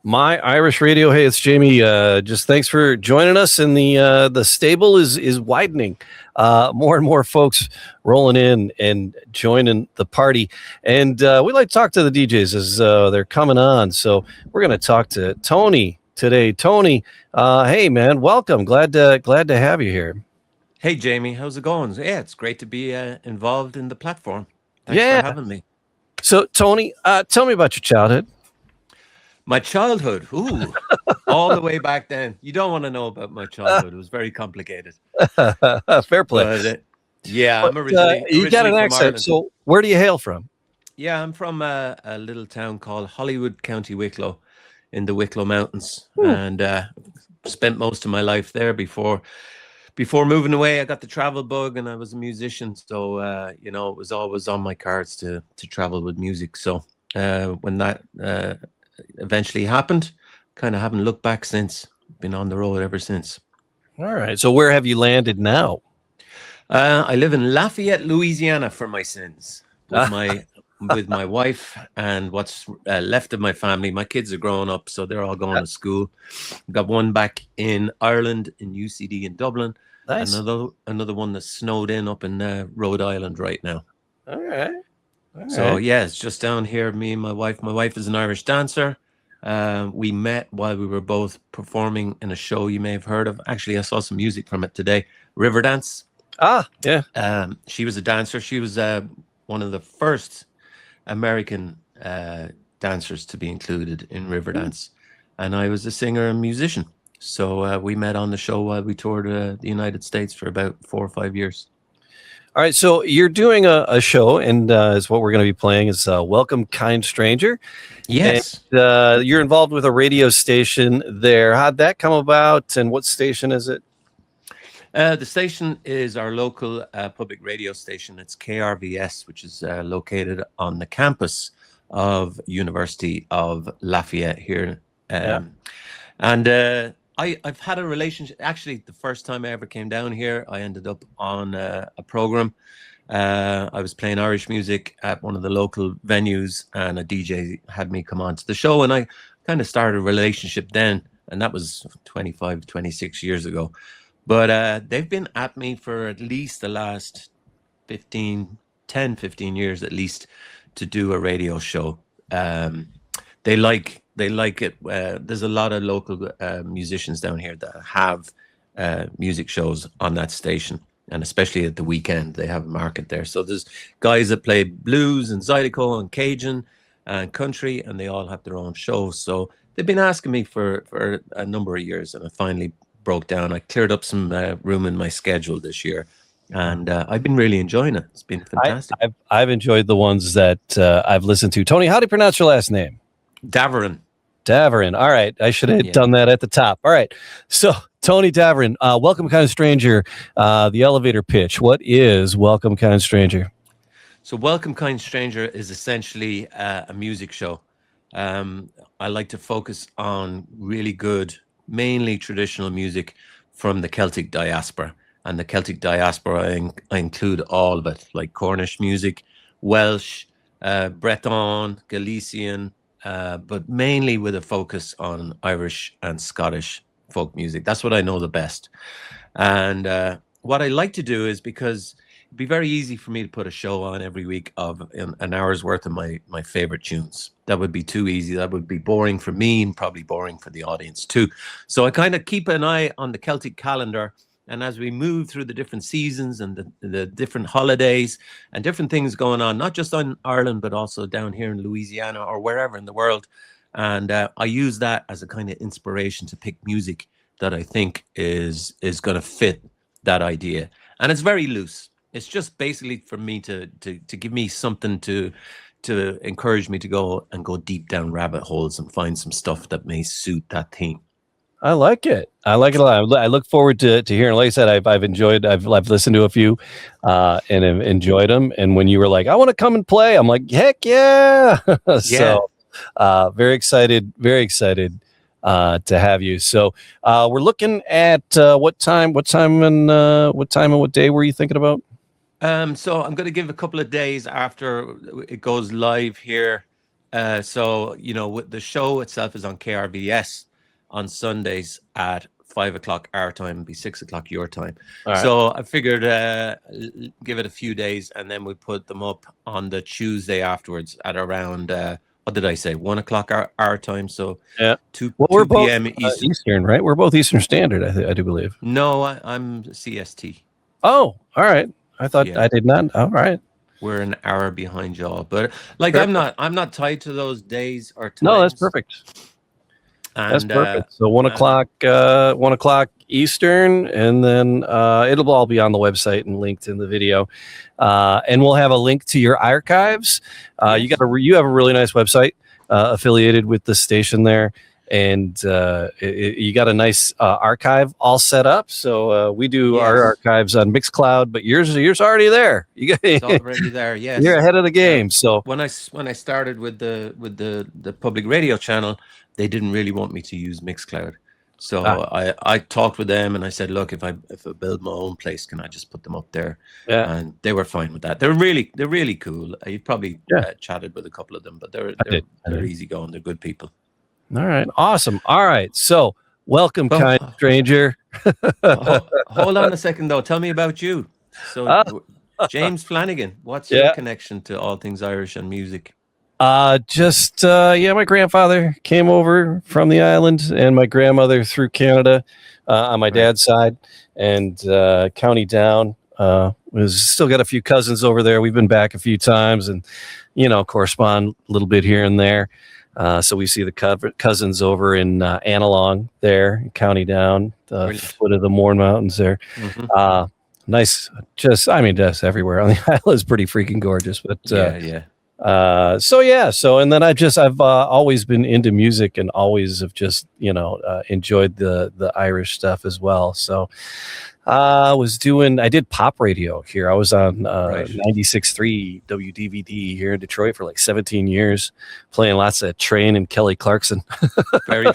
My Irish Radio. Hey, it's Jamie. Just thanks for joining us. And the stable is widening. More and more folks rolling in and joining the party. And we like to talk to the DJs as they're coming on. So we're going to talk to Tony today. Tony, hey man, welcome. Glad to have you here. Hey Jamie, how's it going? Yeah, it's great to be involved in the platform. Thanks for having me. So Tony, tell me about your childhood. My childhood, all the way back then. You don't want to know about my childhood. It was very complicated. Fair play. But, I'm originally you got an accent. Ireland. So where do you hail from? Yeah, I'm from a little town called Hollywood, County Wicklow, in the Wicklow Mountains, and spent most of my life there before moving away. I got the travel bug, and I was a musician, so it was always on my cards to travel with music. So when that eventually happened, kind of haven't looked back since. Been on the road ever since. All right. So where have you landed now? I live in Lafayette, Louisiana, for my sins with my wife and what's left of my family. My kids are growing up, so they're all going to school. Got one back in Ireland in UCD in Dublin. Nice. Another one that's snowed in up in Rhode Island right now. All right. So yeah, it's just down here. Me and my wife. My wife is an Irish dancer. We met while we were both performing in a show you may have heard of. Actually, I saw some music from it today. Riverdance. Yeah. She was a dancer. She was one of the first American dancers to be included in Riverdance, and I was a singer and musician. So we met on the show while we toured the United States for about 4 or 5 years. All right, so you're doing a show, and is what we're going to be playing is "Welcome, Kind Stranger." Yes, and, you're involved with a radio station there. How'd that come about, and what station is it? The station is our local public radio station. It's KRVS, which is located on the campus of University of Lafayette here, and I've had a relationship. Actually, the first time I ever came down here, I ended up on a program. I was playing Irish music at one of the local venues, and a DJ had me come on to the show, and I kind of started a relationship then, and that was 25, 26 years ago. But they've been at me for at least the last 10, 15 years at least to do a radio show. They like it. There's a lot of local musicians down here that have music shows on that station, and especially at the weekend, they have a market there. So there's guys that play blues and zydeco and Cajun and country, and they all have their own shows. So they've been asking me for a number of years, and I finally broke down. I cleared up some room in my schedule this year, and I've been really enjoying it. It's been fantastic. I've enjoyed the ones that I've listened to. Tony, how do you pronounce your last name? Daveren. All right. I should have done that at the top. All right. So, Tony Daveren, Welcome Kind Stranger, the elevator pitch. What is Welcome Kind Stranger? So, Welcome Kind Stranger is essentially a music show. I like to focus on really good, mainly traditional music from the Celtic diaspora. And the Celtic diaspora, I include all of it, like Cornish music, Welsh, Breton, Galician, but mainly with a focus on Irish and Scottish folk music. That's what I know the best. And what I like to do is, because it'd be very easy for me to put a show on every week of an hour's worth of my favorite tunes. That would be too easy. That would be boring for me and probably boring for the audience too. So I kind of keep an eye on the Celtic calendar. And as we move through the different seasons and the different holidays and different things going on, not just in Ireland, but also down here in Louisiana or wherever in the world. And I use that as a kind of inspiration to pick music that I think is going to fit that idea. And it's very loose. It's just basically for me to give me something to encourage me to go deep down rabbit holes and find some stuff that may suit that theme. I like it. I like it a lot. I look forward to hearing. Like I said, I've listened to a few and have enjoyed them. And when you were like, I want to come and play, I'm like, heck yeah. So very excited to have you. So we're looking at what time and what day were you thinking about? So I'm going to give a couple of days after it goes live here So the show itself is on KRVS on Sundays at 5 o'clock our time, be 6 o'clock your time. All right. So I figured give it a few days, and then we put them up on the Tuesday afterwards at around what did I say, 1 o'clock our time? So yeah, 2 we're both p.m. Eastern, right? We're both Eastern Standard, I do believe. No, I'm CST. Oh, all right. I thought Yeah. I did not. All right. We're an hour behind y'all, but like Perfect. I'm not tied to those days or times. No, that's perfect. And, That's perfect. So 1 o'clock Eastern, and then it'll all be on the website and linked in the video. And we'll have a link to your archives. Yes. You have a really nice website affiliated with the station there, and you got a nice archive all set up. So we do our archives on Mixcloud, but yours already there. It's already there. Yes, you're ahead of the game. So when I started with the public radio channel, they didn't really want me to use Mixcloud. So I talked with them and I said, look, if I build my own place, can I just put them up there? Yeah. And they were fine with that. They're really cool. You've probably chatted with a couple of them, but they're easygoing. They're good people. All right. Awesome. All right. So welcome, kind stranger. Hold on a second, though. Tell me about you. So James Flanagan, what's your connection to all things Irish and music? My grandfather came over from the island, and my grandmother through Canada on my dad's side, and County Down. Still got a few cousins over there. We've been back a few times, and correspond a little bit here and there. So we see the cousins over in Annalong there, County Down, the foot of the Mourne Mountains there. Mm-hmm. Nice, just everywhere on the island is pretty freaking gorgeous. But and then I've always been into music and always have just enjoyed the Irish stuff as well. So I did pop radio here. I was on 96.3 WDVD here in Detroit for like 17 years, playing lots of Train and Kelly Clarkson. Very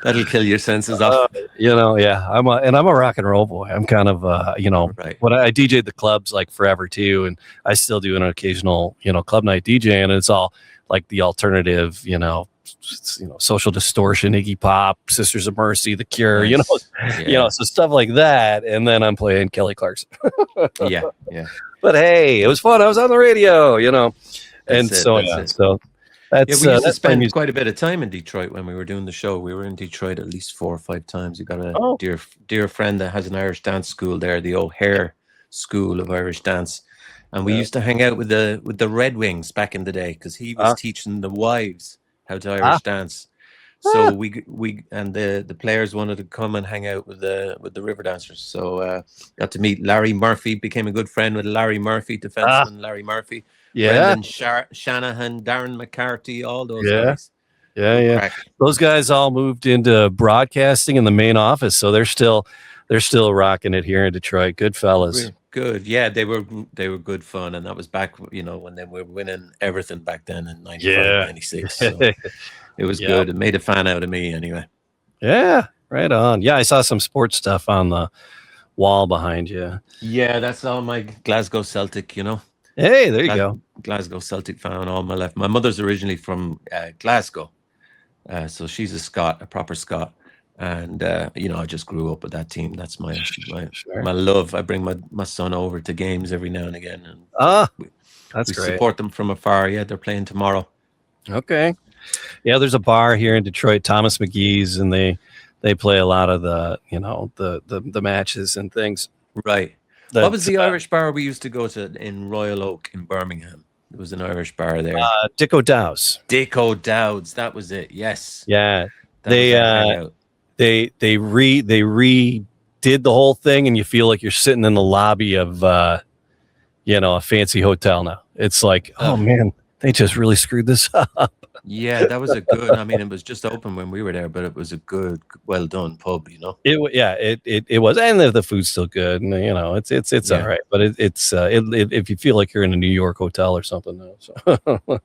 that'll kill your senses off. I'm a rock and roll boy. I'm kind of when I DJ'd the clubs like forever too, and I still do an occasional club night DJ, and it's all like the alternative, Social Distortion, Iggy Pop, Sisters of Mercy, The Cure, so stuff like that. And then I'm playing Kelly Clarkson. yeah. But hey, it was fun. I was on the radio, and so that's we used to spend quite a bit of time in Detroit when we were doing the show. We were in Detroit at least 4 or 5 times. You got a dear friend that has an Irish dance school there, the O'Hare School of Irish Dance. And we used to hang out with the Red Wings back in the day because he was teaching the wives how to Irish dance. So we and the players wanted to come and hang out with the Riverdancers. So got to meet Larry Murphy, became a good friend with Larry Murphy, defenseman Larry Murphy. Brendan Shanahan, Darren McCarthy, all those guys. Yeah. Those guys all moved into broadcasting in the main office, so they're still rocking it here in Detroit. Good fellas. Good. Yeah, they were good fun, and that was back when they were winning everything back then in 95, 96. So it was good. It made a fan out of me anyway. Yeah, right on. Yeah, I saw some sports stuff on the wall behind you. Yeah, that's all my Glasgow Celtic, Hey, there you go. Glasgow Celtic fan all my life. My mother's originally from Glasgow, so she's a proper Scot. And I just grew up with that team. That's my love. I bring my son over to games every now and again, and we great. Support them from afar. Yeah, they're playing tomorrow. Okay. Yeah, there's a bar here in Detroit, Thomas McGee's, and they play a lot of the matches and things. Right. What was the Irish bar we used to go to in Royal Oak in Birmingham? There was an Irish bar there. Dick O'Dowd's. Dick O'Dowd's. That was it. Yes. Yeah. They redid the whole thing, and you feel like you're sitting in the lobby of a fancy hotel now. It's like, oh man, they just really screwed this up. Yeah, that was a good. It was just open when we were there, but it was a good, well done pub. It was, and the food's still good, and it's all right. But it's if you feel like you're in a New York hotel or something, though. So.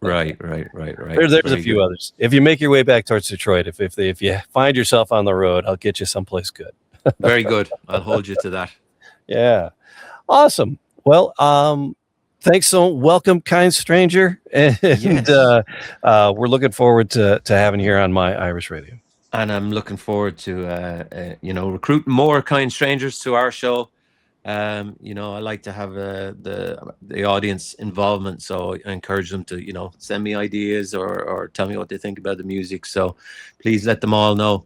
Right. There's a few others. If you make your way back towards Detroit, if you find yourself on the road, I'll get you someplace good. Very good. I'll hold you to that. Yeah, awesome. Well, Thanks so welcome, kind stranger. And Yes. we're looking forward to having you here on My Irish Radio. And I'm looking forward to recruiting more kind strangers to our show. I like to have the audience involvement, so I encourage them to send me ideas or tell me what they think about the music. So please let them all know